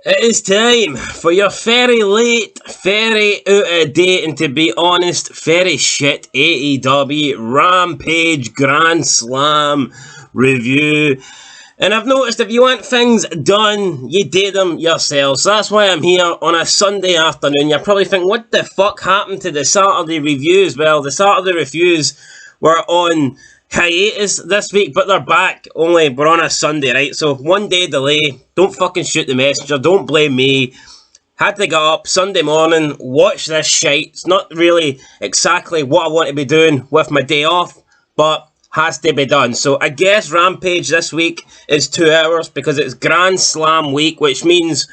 It is time for your very late, very out of date, and to be honest, very shit AEW Rampage Grand Slam review. And I've noticed if you want things done, you do them yourselves. So that's why I'm here on a Sunday afternoon. You're probably thinking, what the fuck happened to the Saturday reviews? Well, the Saturday reviews were on hiatus this week, but they're back. Only we're on a Sunday, right? So 1 day delay. Don't fucking shoot the messenger. Don't blame me. Had to get up Sunday morning, watch this shite. It's not really exactly what I want to be doing with my day off, but has to be done. So I guess Rampage this week is 2 hours because it's Grand Slam week, which means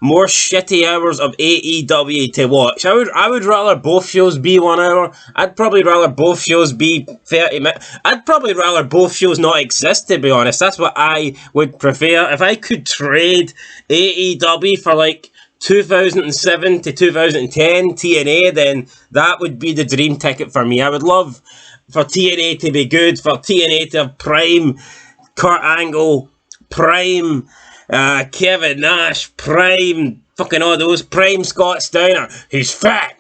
more shitty hours of AEW to watch. I would rather both shows be 1 hour. I'd probably rather both shows be 30 minutes. I'd probably rather both shows not exist, to be honest. That's what I would prefer. If I could trade AEW for like 2007 to 2010 TNA, then that would be the dream ticket for me. I would love for TNA to be good, for TNA to have prime Kurt Angle, prime Kevin Nash, prime fucking all those, prime Scott Steiner, who's fat,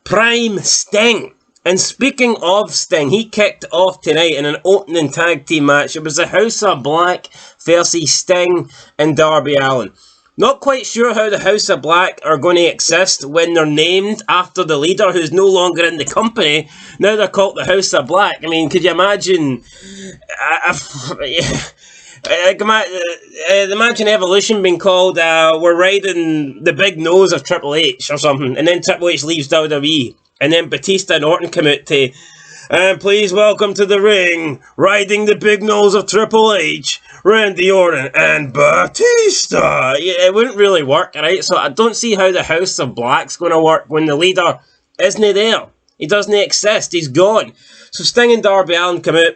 prime Sting. And speaking of Sting, he kicked off tonight in an opening tag team match. It was the House of Black versus Sting and Darby Allin. Not quite sure how the House of Black are going to exist when they're named after the leader who's no longer in the company. Now they're called the House of Black. I mean, could you imagine... imagine Evolution being called, we're riding the big nose of Triple H or something, and then Triple H leaves WWE, and then Batista and Orton come out to, and please welcome to the ring, riding the big nose of Triple H, Randy Orton and Batista. Yeah, it wouldn't really work, right? So I don't see how the House of Black's going to work when the leader isn't there. He doesn't exist. He's gone. So Sting and Darby Allin come out.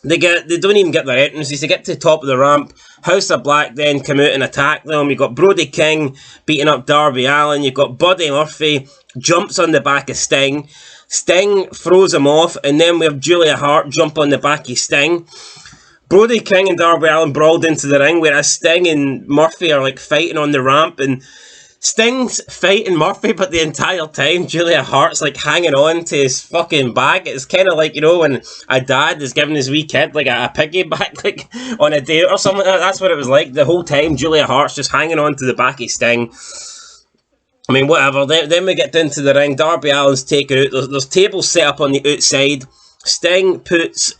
They don't even get their entrances. They get to the top of the ramp. House of Black then come out and attack them. You've got Brody King beating up Darby Allin. You've got Buddy Murphy jumps on the back of Sting. Sting throws him off, and then we have Julia Hart jump on the back of Sting. Brody King and Darby Allin brawled into the ring, whereas Sting and Murphy are like fighting on the ramp, and Sting's fighting Murphy, but the entire time Julia Hart's like hanging on to his fucking bag. It's kind of like, you know, when a dad is giving his wee kid like a piggyback like on a date or something. That's what it was like the whole time. Julia Hart's just hanging on to the back of Sting. I mean, whatever. Then we get into the ring. Darby Allin's taken out. There's tables set up on the outside. Sting puts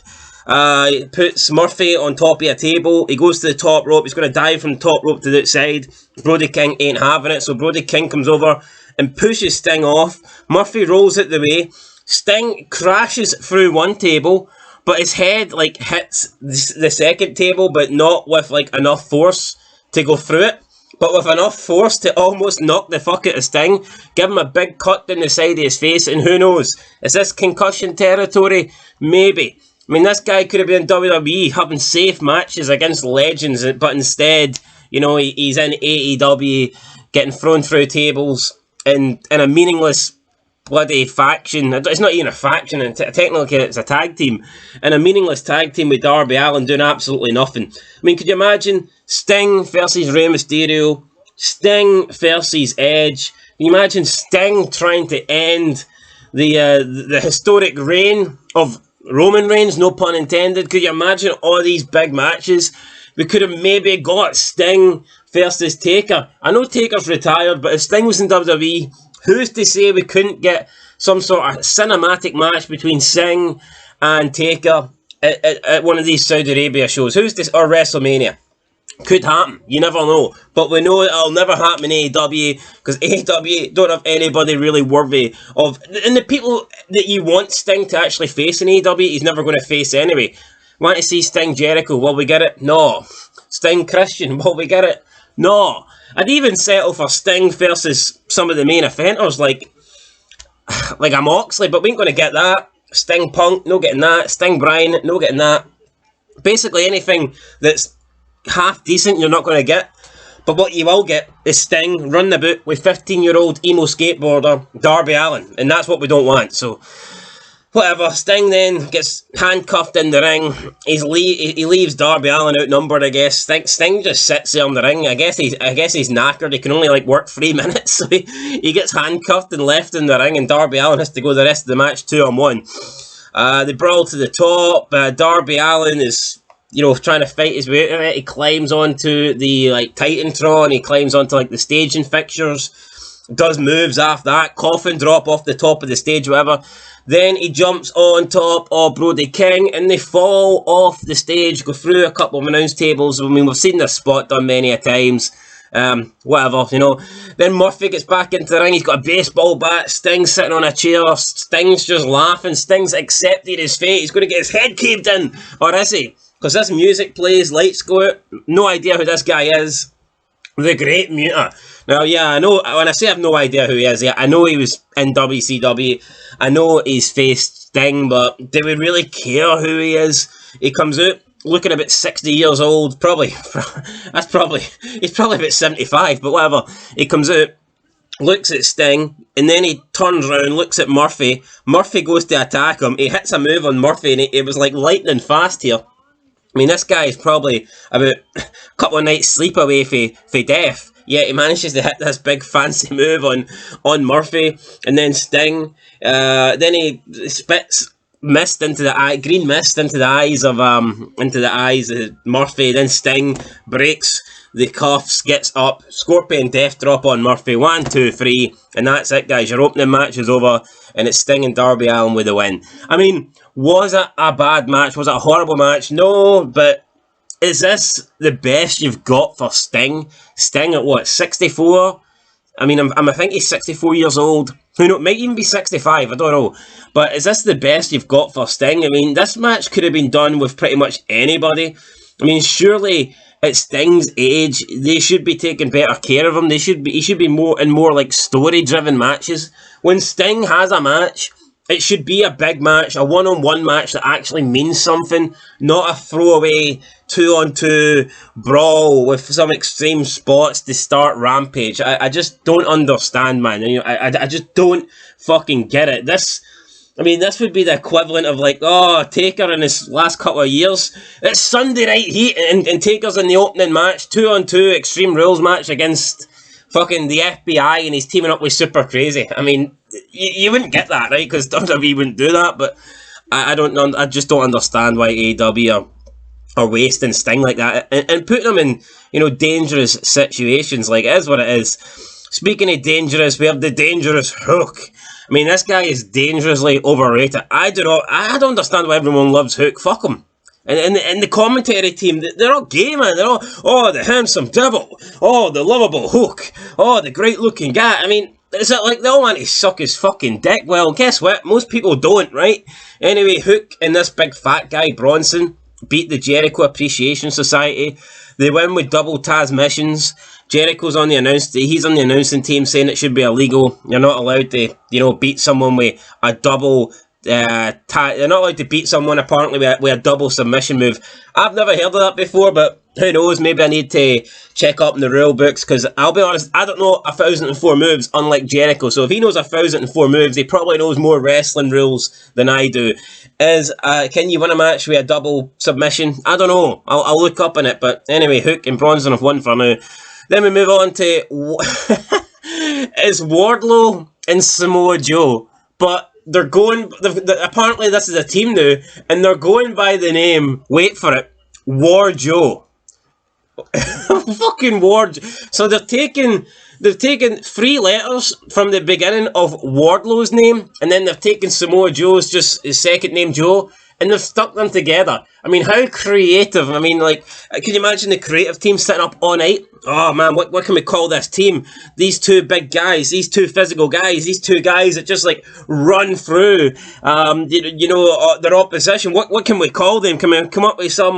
Murphy on top of a table. He goes to the top rope. He's going to dive from the top rope to the outside. Brody King ain't having it, so Brody King comes over and pushes Sting off. Murphy rolls out the way. Sting crashes through one table, but his head like hits the second table, but not with like enough force to go through it, but with enough force to almost knock the fuck out of Sting, give him a big cut down the side of his face, and who knows, is this concussion territory? Maybe. I mean, this guy could have been in WWE having safe matches against legends, but instead, you know, he's in AEW getting thrown through tables in a meaningless bloody faction. It's not even a faction, technically it's a tag team. In a meaningless tag team with Darby Allin doing absolutely nothing. I mean, could you imagine Sting versus Rey Mysterio? Sting versus Edge? Can you imagine Sting trying to end the historic reign of Roman Reigns, no pun intended? Could you imagine all these big matches? We could have maybe got Sting versus Taker. I know Taker's retired, but if Sting was in WWE, who's to say we couldn't get some sort of cinematic match between Sting and Taker at one of these Saudi Arabia shows? Who's this? Or WrestleMania? Could happen. You never know. But we know it'll never happen in AEW because AEW don't have anybody really worthy of... And the people that you want Sting to actually face in AEW, he's never going to face anyway. Want to see Sting Jericho? Will we get it? No. Sting Christian? Will we get it? No. I'd even settle for Sting versus some of the main offenders like a Moxley, but we ain't going to get that. Sting Punk, no getting that. Sting Bryan, no getting that. Basically anything that's half decent you're not going to get. But what you will get is Sting running about with 15-year-old emo skateboarder Darby Allin, and that's what we don't want. So Whatever, Sting then gets handcuffed in the ring. He leaves Darby Allin outnumbered, I guess. Sting just sits there in the ring. I guess he's knackered. He can only work 3 minutes, so he gets handcuffed and left in the ring, and Darby Allin has to go the rest of the match 2-on-1. They brawl to the top. Darby Allin is trying to fight his way out of it. He climbs onto the Titantron. He climbs onto the staging fixtures. Does moves after that. Coffin drop off the top of the stage, whatever. Then he jumps on top of Brody King, and they fall off the stage, go through a couple of announce tables. I mean, we've seen this spot done many a times. Whatever, Then Murphy gets back into the ring. He's got a baseball bat. Sting's sitting on a chair. Sting's just laughing. Sting's accepted his fate. He's going to get his head caved in. Or is he? Because this music plays, lights go out. No idea who this guy is. The Great Muta. Now, yeah, I know, when I say I have no idea who he is, yeah, I know he was in WCW. I know he's faced Sting, but do we really care who he is? He comes out looking about 60 years old, he's probably about 75, but whatever. He comes out, looks at Sting, and then he turns around, looks at Murphy. Murphy goes to attack him. He hits a move on Murphy, and it was like lightning fast here. I mean, this guy is probably about a couple of nights sleep away for death. Yeah, he manages to hit this big fancy move on Murphy, and then Sting. Then he spits mist into the eye, green mist into the eyes of Murphy. Then Sting breaks the cuffs, gets up, Scorpion Death Drop on Murphy. 1, 2, 3, and that's it, guys. Your opening match is over, and it's Sting and Darby Allin with the win. I mean, was it a bad match? Was it a horrible match? No, but is this the best you've got for Sting? Sting at what, 64? I mean, I think he's 64 years old. Who knows? Might even be 65, I don't know. But is this the best you've got for Sting? I mean, this match could have been done with pretty much anybody. I mean, surely at Sting's age, they should be taking better care of him. He should be more story-driven matches. When Sting has a match, it should be a big match, a one-on-one match that actually means something, not a throwaway 2-on-2 brawl with some extreme spots to start Rampage. I just don't understand, man. I just don't fucking get it. This would be the equivalent of Taker in his last couple of years. It's Sunday Night Heat and Taker's in the opening match, 2-on-2 Extreme Rules match against fucking the FBI, and he's teaming up with Super Crazy. I mean, you wouldn't get that, right? Because WWE wouldn't do that, but I just don't understand why AEW are wasting Sting like that and putting him in, dangerous situations. It is what it is. Speaking of dangerous, we have the dangerous Hook. I mean, this guy is dangerously overrated. I don't understand why everyone loves Hook. Fuck him. And the commentary team, they're all gay, man. They're all, the handsome devil. Oh, the lovable Hook. Oh, the great looking guy. I mean, is it they all want to suck his fucking dick? Well, guess what? Most people don't, right? Anyway, Hook and this big fat guy, Bronson, beat the Jericho Appreciation Society. They win with double Tasmissions. Jericho's on the he's on the announcing team saying it should be illegal. You're not allowed to, beat someone with a double they're not allowed to beat someone apparently with a double submission move. I've never heard of that before, but who knows, maybe I need to check up in the rule books, because I'll be honest, I don't know 1,004 moves, unlike Jericho. So if he knows 1,004 moves, he probably knows more wrestling rules than I do. Can you win a match with a double submission? I don't know, I'll look up on it. But anyway, Hook and Bronson have won for now. Then we move on to it's Wardlow and Samoa Joe, but they're going, apparently this is a team now, and they're going by the name, wait for it, War Joe. Fucking War. So they've taken 3 letters from the beginning of Wardlow's name, and then they've taken Samoa Joe's just his second name, Joe, and they've stuck them together. I mean, how creative. I mean, can you imagine the creative team sitting up all night? Oh man, what can we call this team? These 2 big guys, these 2 physical guys, these 2 guys that just run through, their opposition. What can we call them? Can we come up with some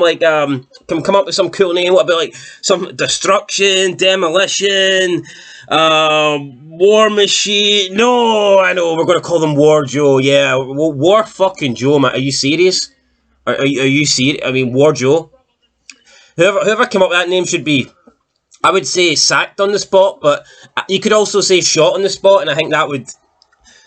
cool name? What about some Destruction, Demolition, War Machine? No, I know, we're going to call them War Joe. Yeah, War fucking Joe, man. Are you serious? Are you serious? I mean, War Joe. Whoever came up with that name should be, I would say, sacked on the spot, but you could also say shot on the spot, and I think that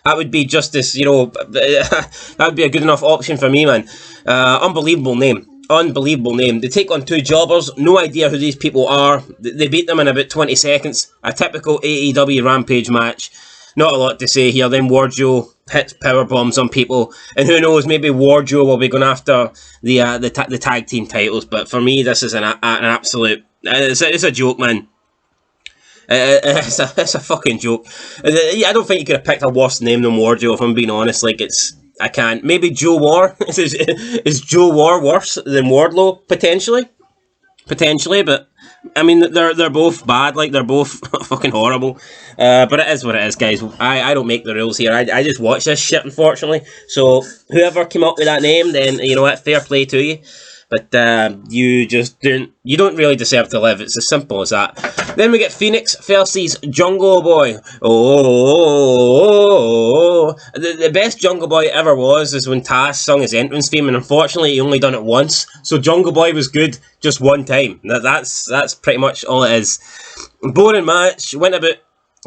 That would be just this, you know, that would be a good enough option for me, man. Unbelievable name. Unbelievable name. They take on two jobbers, no idea who these people are. They beat them in about 20 seconds. A typical AEW Rampage match. Not a lot to say here. Then Wardlow hits power bombs on people, and who knows, maybe Wardlow will be going after the tag team titles. But for me, this is an absolute. It's a joke, man. It's a fucking joke. I don't think you could have picked a worse name than Wardlow, if I'm being honest. Like, I can't. Maybe Joe War. Is Joe War worse than Wardlow? Potentially, but I mean, they're both bad. Like, they're both fucking horrible. But it is what it is, guys. I don't make the rules here. I just watch this shit, unfortunately. So whoever came up with that name, then you know what, fair play to you. But you don't really deserve to live. It's as simple as that. Then we get Phoenix versus Jungle Boy. The best Jungle Boy ever was is when Taz sung his entrance theme, and unfortunately he only done it once. So Jungle Boy was good just one time. That's pretty much all it is. Boring match. Went about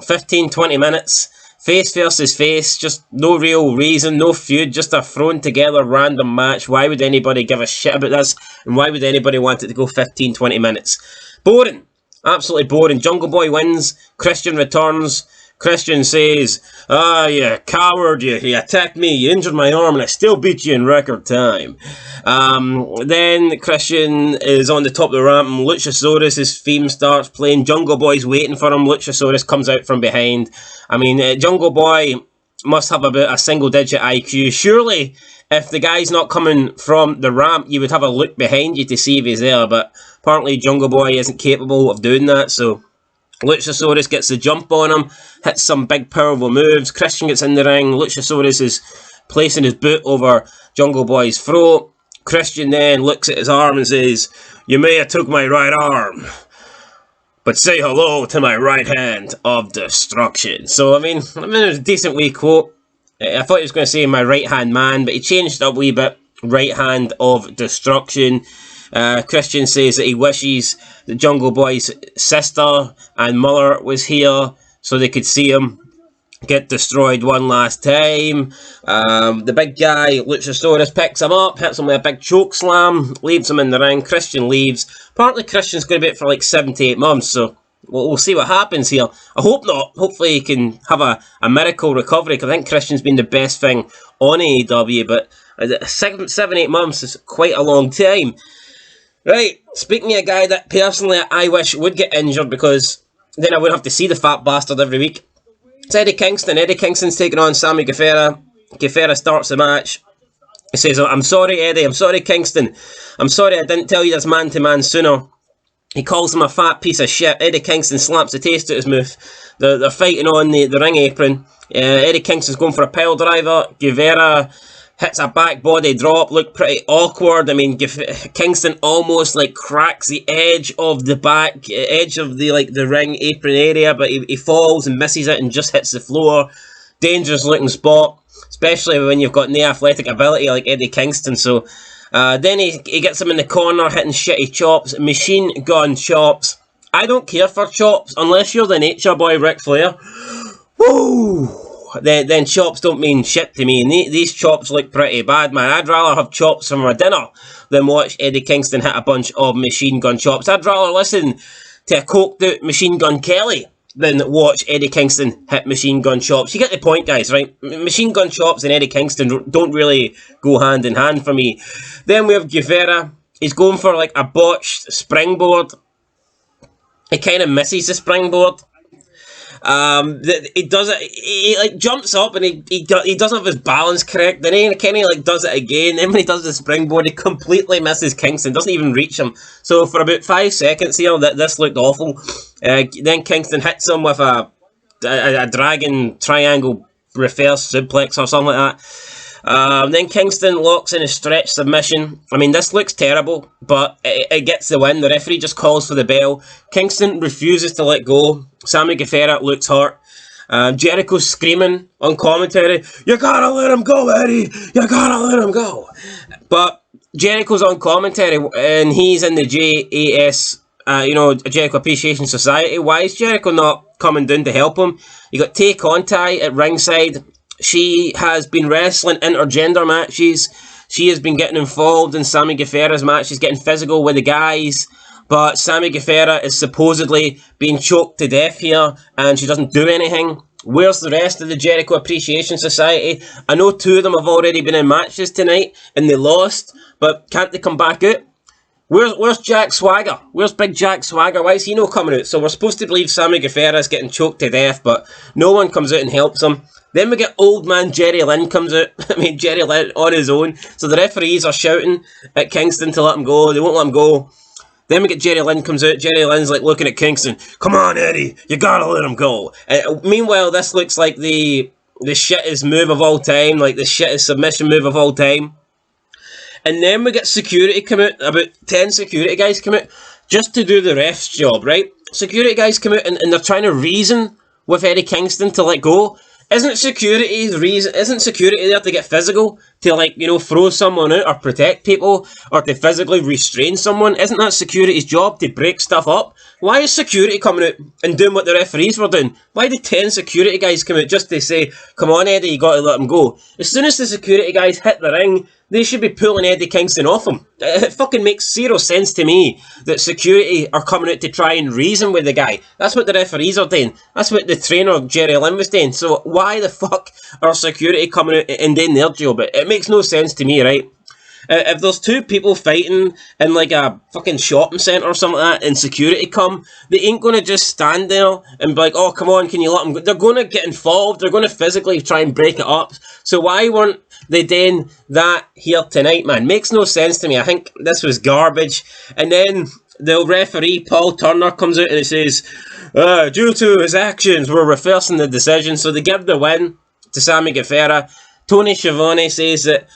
15-20 minutes. Face versus face, just no real reason, no feud, just a thrown together random match. Why would anybody give a shit about this? And why would anybody want it to go 15-20 minutes? Boring. Absolutely boring. Jungle Boy wins. Christian returns. Christian says, you coward, you attacked me, you injured my arm, and I still beat you in record time. Then Christian is on the top of the ramp, and Luchasaurus' theme starts playing. Jungle Boy's waiting for him. Luchasaurus comes out from behind. I mean, Jungle Boy must have about a single-digit IQ. Surely, if the guy's not coming from the ramp, you would have a look behind you to see if he's there, but apparently Jungle Boy isn't capable of doing that, so Luchasaurus gets the jump on him, hits some big powerful moves. Christian gets in the ring. Luchasaurus is placing his boot over Jungle Boy's throat. Christian then looks at his arm and says, "You may have took my right arm, but say hello to my right hand of destruction." So, I mean, it was a decent wee quote. I thought he was going to say my right hand man, but he changed it a wee bit. Right hand of destruction. Christian says that he wishes the Jungle Boy's sister and mother was here so they could see him get destroyed one last time. The big guy, Luchasaurus, picks him up, hits him with a big choke slam, leaves him in the ring. Christian leaves. Apparently Christian's going to be out for like 7 to 8 months, so we'll see what happens here. I hope not. Hopefully he can have a miracle recovery, because I think Christian's been the best thing on AEW, but 7-8 months is quite a long time. Right, speaking of a guy that personally I wish would get injured, because then I wouldn't have to see the fat bastard every week. It's Eddie Kingston. Eddie Kingston's taking on Sammy Guevara. Guevara starts the match. He says, "I'm sorry, Eddie. I'm sorry, Kingston. I'm sorry I didn't tell you this man-to-man sooner." He calls him a fat piece of shit. Eddie Kingston slaps the taste out of his mouth. They're fighting on the ring apron. Eddie Kingston's going for a pile driver. Guevara hits a back body drop, looked pretty awkward. I mean, Kingston almost like cracks the edge of the the ring apron area, but he falls and misses it and just hits the floor. Dangerous looking spot, especially when you've got no athletic ability like Eddie Kingston. So then he gets him in the corner, hitting shitty chops, machine gun chops. I don't care for chops unless you're the Nature Boy Ric Flair. Woo! Then chops don't mean shit to me. And these chops look pretty bad, man. I'd rather have chops for my dinner than watch Eddie Kingston hit a bunch of machine gun chops. I'd rather listen to a coked out Machine Gun Kelly than watch Eddie Kingston hit machine gun chops. You get the point, guys, right? Machine gun chops and Eddie Kingston don't really go hand in hand for me. Then we have Guevara. He's going for like a botched springboard. He kind of misses the springboard. He does it. He like jumps up and he doesn't have his balance correct. Then he kind of like does it again. Then when he does the springboard, he completely misses Kingston. Doesn't even reach him. So for about 5 seconds here, this looked awful. Then Kingston hits him with a dragon triangle reverse suplex or something like that. Then Kingston locks in a stretch submission. I mean, this looks terrible, but it gets the win. The referee just calls for the bell. Kingston refuses to let go. Sammy Guevara looks hurt. Jericho's screaming on commentary, "You gotta let him go, Eddie! You gotta let him go!" But Jericho's on commentary, and he's in the JAS, Jericho Appreciation Society. Why is Jericho not coming down to help him? You got Tay Conti at ringside. She has been wrestling intergender matches. She has been getting involved in Sammy Guevara's matches, getting physical with the guys. But Sammy Guevara is supposedly being choked to death here, and she doesn't do anything. Where's the rest of the Jericho Appreciation Society? I know 2 of them have already been in matches tonight, and they lost, but can't they come back out? Where's Jack Swagger? Where's Big Jack Swagger? Why is he not coming out? So we're supposed to believe Sammy Guevara is getting choked to death, but no one comes out and helps him. Then we get old man Jerry Lynn comes out. I mean, Jerry Lynn on his own. So the referees are shouting at Kingston to let him go. They won't let him go. Then we get Jerry Lynn comes out. Jerry Lynn's like looking at Kingston. Come on, Eddie. You gotta let him go. Meanwhile, this looks like the shittest move of all time. Like the shittest submission move of all time. And then we get security come out. About 10 security guys come out. Just to do the ref's job, right? Security guys come out and they're trying to reason with Eddie Kingston to let go. Isn't security there to get physical? To, like, you know, throw someone out or protect people? Or to physically restrain someone? Isn't that security's job, to break stuff up? Why is security coming out and doing what the referees were doing? Why did 10 security guys come out just to say, come on Eddie, you gotta let him go? As soon as the security guys hit the ring, they should be pulling Eddie Kingston off him. It fucking makes zero sense to me that security are coming out to try and reason with the guy. That's what the referees are doing. That's what the trainer, Jerry Lynn, was doing. So why the fuck are security coming out and doing their job? It makes no sense to me, right? If there's 2 people fighting in like a fucking shopping centre or something like that and security come, they ain't going to just stand there and be like, oh, come on, can you let them go? They're going to get involved. They're going to physically try and break it up. So why weren't they doing that here tonight, man? Makes no sense to me. I think this was garbage. And then the referee, Paul Turner, comes out and it says, due to his actions, we're reversing the decision. So they give the win to Sammy Guevara. Tony Schiavone says that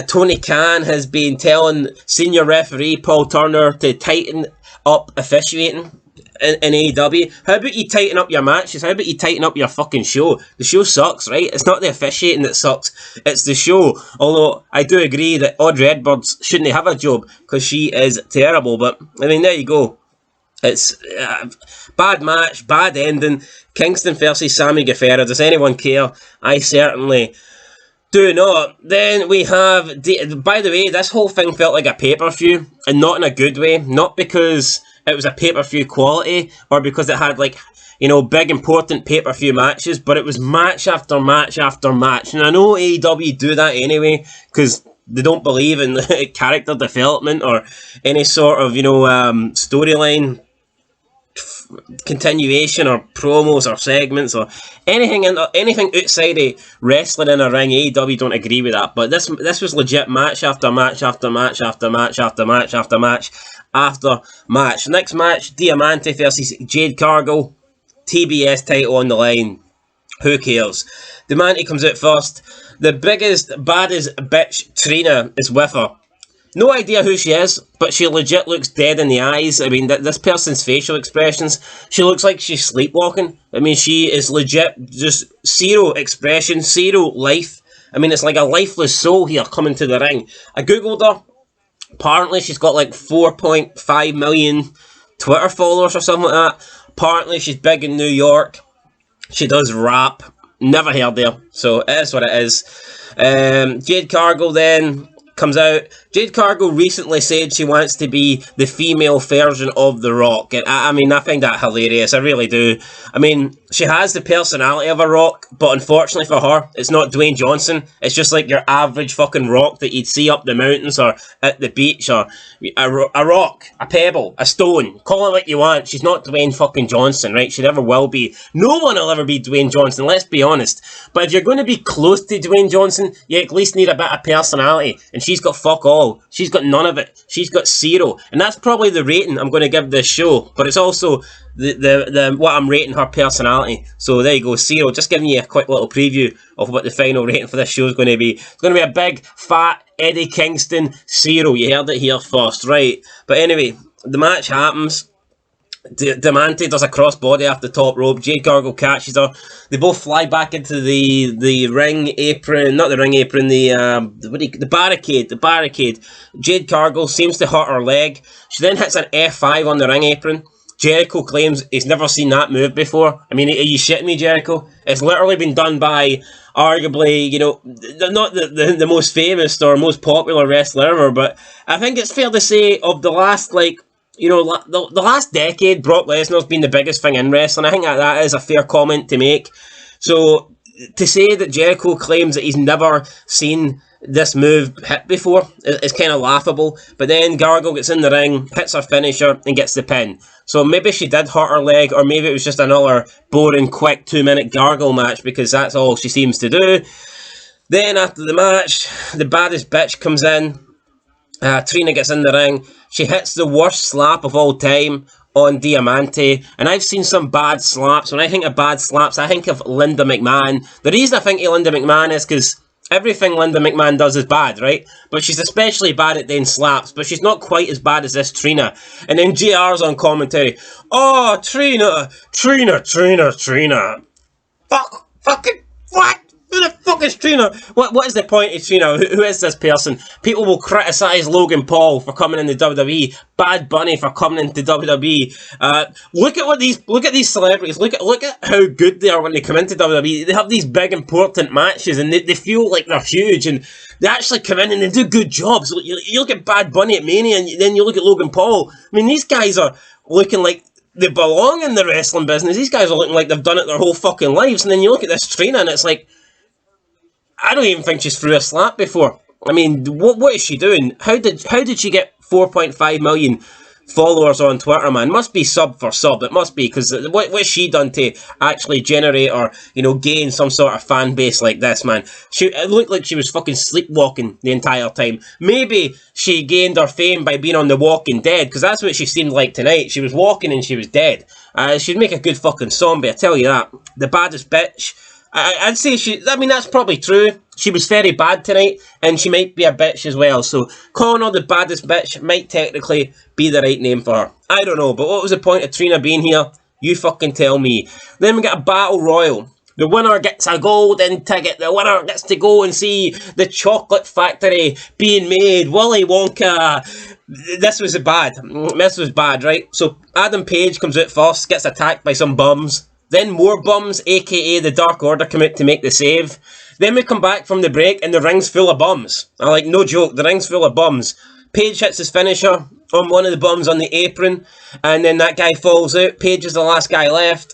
Tony Khan has been telling senior referee Paul Turner to tighten up officiating in AEW. How about you tighten up your matches? How about you tighten up your fucking show? The show sucks, right? It's not the officiating that sucks, it's the show. Although I do agree that Audrey Edwards shouldn't have a job because she is terrible. But I mean, there you go. It's bad match, bad ending. Kingston versus Sammy Guevara. Does anyone care? I certainly do not. Then we have, by the way, this whole thing felt like a pay-per-view, and not in a good way. Not because it was a pay-per-view quality, or because it had, like, you know, big important pay-per-view matches, but it was match after match after match. And I know AEW do that anyway, because they don't believe in character development or any sort of, you know, storyline continuation or promos or segments or anything outside of wrestling in a ring. AEW don't agree with that, but this was legit match after match after match after match after match after match after match. Next match, Diamante versus Jade Cargill, TBS title on the line. Who cares? Diamante comes out first. The biggest, baddest bitch, TRINA, is with her. No idea who she is, but she legit looks dead in the eyes. I mean, this person's facial expressions, she looks like she's sleepwalking. I mean, she is legit just zero expression, zero life. I mean, it's like a lifeless soul here coming to the ring. I googled her. Apparently, she's got like 4.5 million Twitter followers or something like that. Apparently, she's big in New York. She does rap. Never heard her, so it is what it is. Jade Cargill then comes out. Jade Cargill recently said she wants to be the female version of The Rock. And I mean, I find that hilarious. I really do. I mean, she has the personality of a Rock, but unfortunately for her, it's not Dwayne Johnson. It's just like your average fucking Rock that you'd see up the mountains or at the beach, or a rock, a pebble, a stone. Call it what you want. She's not Dwayne fucking Johnson, right? She never will be. No one will ever be Dwayne Johnson, let's be honest. But if you're going to be close to Dwayne Johnson, you at least need a bit of personality. And she's got fuck all. She's got none of it. She's got zero. And that's probably the rating I'm going to give this show. But it's also the what I'm rating her personality. So there you go, zero. Just giving you a quick little preview of what the final rating for this show is going to be. It's going to be a big, fat Eddie Kingston zero. You heard it here first, right? But anyway, the match happens. Diamante does a crossbody off the top rope. Jade Cargill catches her. They both fly back into the ring apron, not the ring apron, the barricade. The barricade. Jade Cargill seems to hurt her leg. She then hits an F5 on the ring apron. Jericho claims he's never seen that move before. I mean, are you shitting me, Jericho? It's literally been done by, arguably, you know, not the most famous or most popular wrestler ever, but I think it's fair to say of the last, like, you know, the last decade, Brock Lesnar's been the biggest thing in wrestling. I think that is a fair comment to make. So, to say that Jericho claims that he's never seen this move hit before is kind of laughable. But then Cargill gets in the ring, hits her finisher, and gets the pin. So maybe she did hurt her leg, or maybe it was just another boring, quick 2-minute Cargill match, because that's all she seems to do. Then after the match, the baddest bitch comes in. TRINA gets in the ring. She hits the worst slap of all time on Diamante, and I've seen some bad slaps. When I think of bad slaps, I think of Linda McMahon. The reason I think of Linda McMahon is because everything Linda McMahon does is bad, right? But she's especially bad at doing slaps, but she's not quite as bad as this TRINA. And then JR's on commentary. Oh, TRINA. Fucking, what? Who the fuck is TRINA? What is the point of TRINA? Who is this person? People will criticise Logan Paul for coming into WWE, Bad Bunny for coming into WWE. Look at these celebrities. Look at how good they are when they come into WWE. They have these big important matches, and they feel like they're huge, and they actually come in and they do good jobs. You look at Bad Bunny at Mania, and then you look at Logan Paul. I mean, these guys are looking like they belong in the wrestling business. These guys are looking like they've done it their whole fucking lives. And then you look at this TRINA, and it's like, I don't even think she's threw a slap before. I mean, what is she doing? How did she get 4.5 million followers on Twitter, man? Must be sub for sub. It must be, because what's she done to actually generate or, you know, gain some sort of fan base like this, man? It looked like she was fucking sleepwalking the entire time. Maybe she gained her fame by being on The Walking Dead, because that's what she seemed like tonight. She was walking and she was dead. She'd make a good fucking zombie, I tell you that. The baddest bitch. I'd say that's probably true. She was very bad tonight, and she might be a bitch as well. So, calling her the baddest bitch might technically be the right name for her. I don't know, but what was the point of TRINA being here? You fucking tell me. Then we get a battle royal. The winner gets a golden ticket. The winner gets to go and see the chocolate factory being made. Willy Wonka. This was bad. This was bad, right? So, Adam Page comes out first, gets attacked by some bums. Then more bums, aka the Dark Order, come out to make the save. Then we come back from the break and the ring's full of bums. No joke, the ring's full of bums. Page hits his finisher on one of the bums on the apron, and then that guy falls out. Page is the last guy left.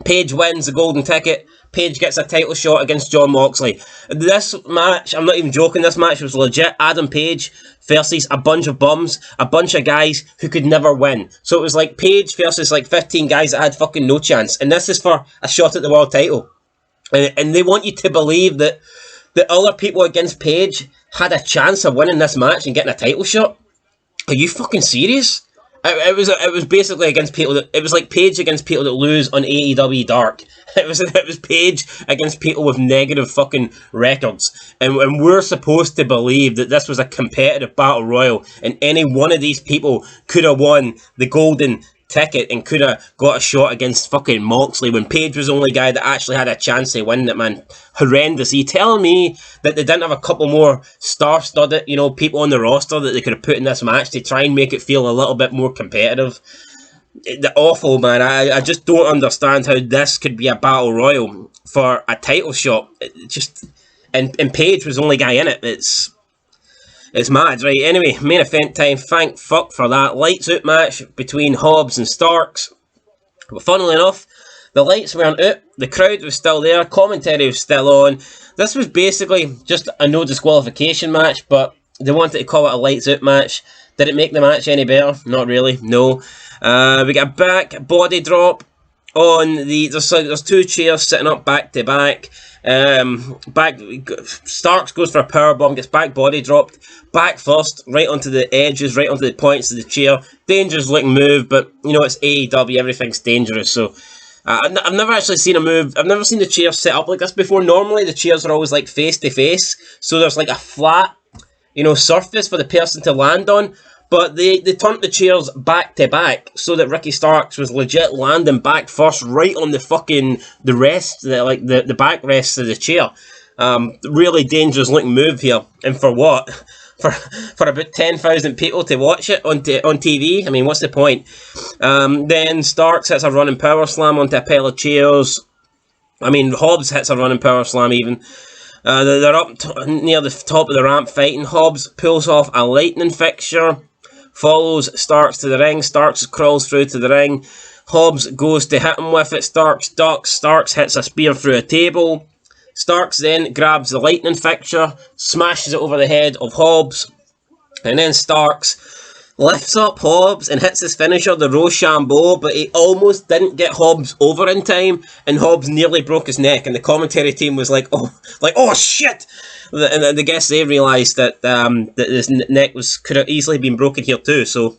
Page wins the golden ticket. Page gets a title shot against Jon Moxley. This match, I'm not even joking, this match was legit. Adam Page versus a bunch of bums, a bunch of guys who could never win. So it was like Page versus like 15 guys that had fucking no chance. And this is for a shot at the world title. And they want you to believe that the other people against Page had a chance of winning this match and getting a title shot. Are you fucking serious? It was basically against people that, it was like Page against people that lose on AEW Dark. It was Page against people with negative fucking records. And we're supposed to believe that this was a competitive battle royal, and any one of these people could have won the golden ticket and could have got a shot against fucking Moxley, when Page was the only guy that actually had a chance of winning it, man. Horrendous. Are you telling me that they didn't have a couple more star-studded, you know, people on the roster that they could have put in this match to try and make it feel a little bit more competitive? Awful, man. I just don't understand how this could be a battle royal for a title shot. And Page was the only guy in it. It's mad, right? Anyway, main event time. Thank fuck for that. Lights out match between Hobbs and Starks. But funnily enough, the lights weren't out. The crowd was still there. Commentary was still on. This was basically just a no disqualification match, but they wanted to call it a lights out match. Did it make the match any better? Not really, no. We got a back body drop on the... There's two chairs sitting up back to back. Starks goes for a powerbomb, gets back body dropped, back first, right onto the edges, right onto the points of the chair. Dangerous looking move, but you know, it's AEW, everything's dangerous, so I've never actually seen a move. I've never seen the chair set up like this before. Normally the chairs are always like face to face, so there's like a flat, you know, surface for the person to land on. But they turned the chairs back to back so that Ricky Starks was legit landing back first, right on the fucking the back rest of the chair. Really dangerous looking move here, and for what? for about 10,000 people to watch it on TV. I mean, what's the point? Then Starks hits a running power slam onto a pile of chairs. I mean, Hobbs hits a running power slam even. They're up near the top of the ramp fighting. Hobbs pulls off a lightning fixture, follows Starks to the ring. Starks crawls through to the ring. Hobbs goes to hit him with it. Starks ducks. Starks hits a spear through a table. Starks then grabs the lightning fixture, smashes it over the head of Hobbs, and then Starks lifts up Hobbs and hits his finisher, the Rochambeau, but he almost didn't get Hobbs over in time, and Hobbs nearly broke his neck, and the commentary team was like, oh shit! And I guess they realised that his neck could have easily been broken here too. So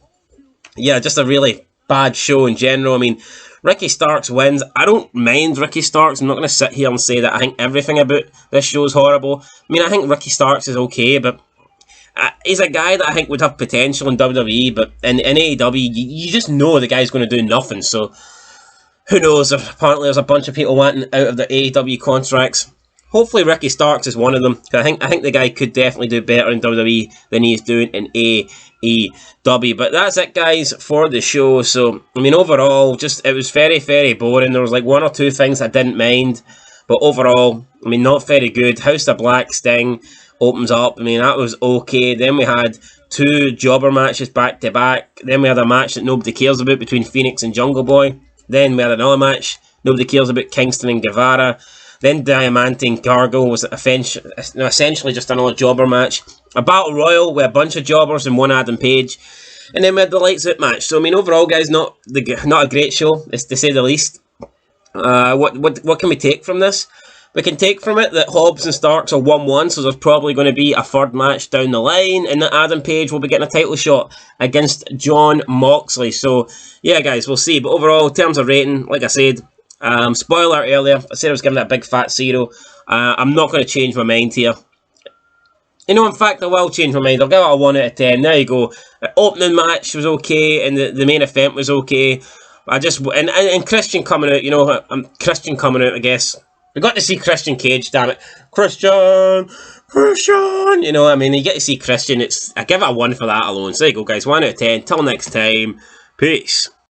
yeah, just a really bad show in general. I mean, Ricky Starks wins. I don't mind Ricky Starks. I'm not going to sit here and say that I think everything about this show is horrible. I mean, I think Ricky Starks is okay, but he's a guy that I think would have potential in WWE, but in AEW, you just know the guy's going to do nothing. So who knows? Apparently, there's a bunch of people wanting out of the AEW contracts. Hopefully, Ricky Starks is one of them. I think the guy could definitely do better in WWE than he's doing in AEW. But that's it, guys, for the show. So I mean, overall, it was very, very boring. There was like one or two things I didn't mind, but overall, I mean, not very good. House of Black Sting opens up. I mean, that was okay. Then we had two jobber matches back to back. Then we had a match that nobody cares about between Phoenix and Jungle Boy. Then we had another match nobody cares about, Kingston and Guevara. Then Diamante and Cargill was essentially just another jobber match. A battle royal with a bunch of jobbers and one Adam Page. And then we had the lights out match. So I mean, overall, guys, not a great show, to say the least. What can we take from this? We can take from it that Hobbs and Starks are 1-1, so there's probably going to be a third match down the line, and that Adam Page will be getting a title shot against Jon Moxley. So, yeah, guys, we'll see. But overall, in terms of rating, like I said, spoiler earlier, I said I was giving it a big fat 0. I'm not going to change my mind here. You know, in fact, I will change my mind. I'll give it a 1 out of 10. There you go. The opening match was okay, and the main event was okay. And Christian coming out, you know, Christian coming out, I guess. We got to see Christian Cage, damn it. Christian! You know, I mean, you get to see Christian. I give it a 1 for that alone. So there you go, guys. 1 out of 10. Till next time. Peace.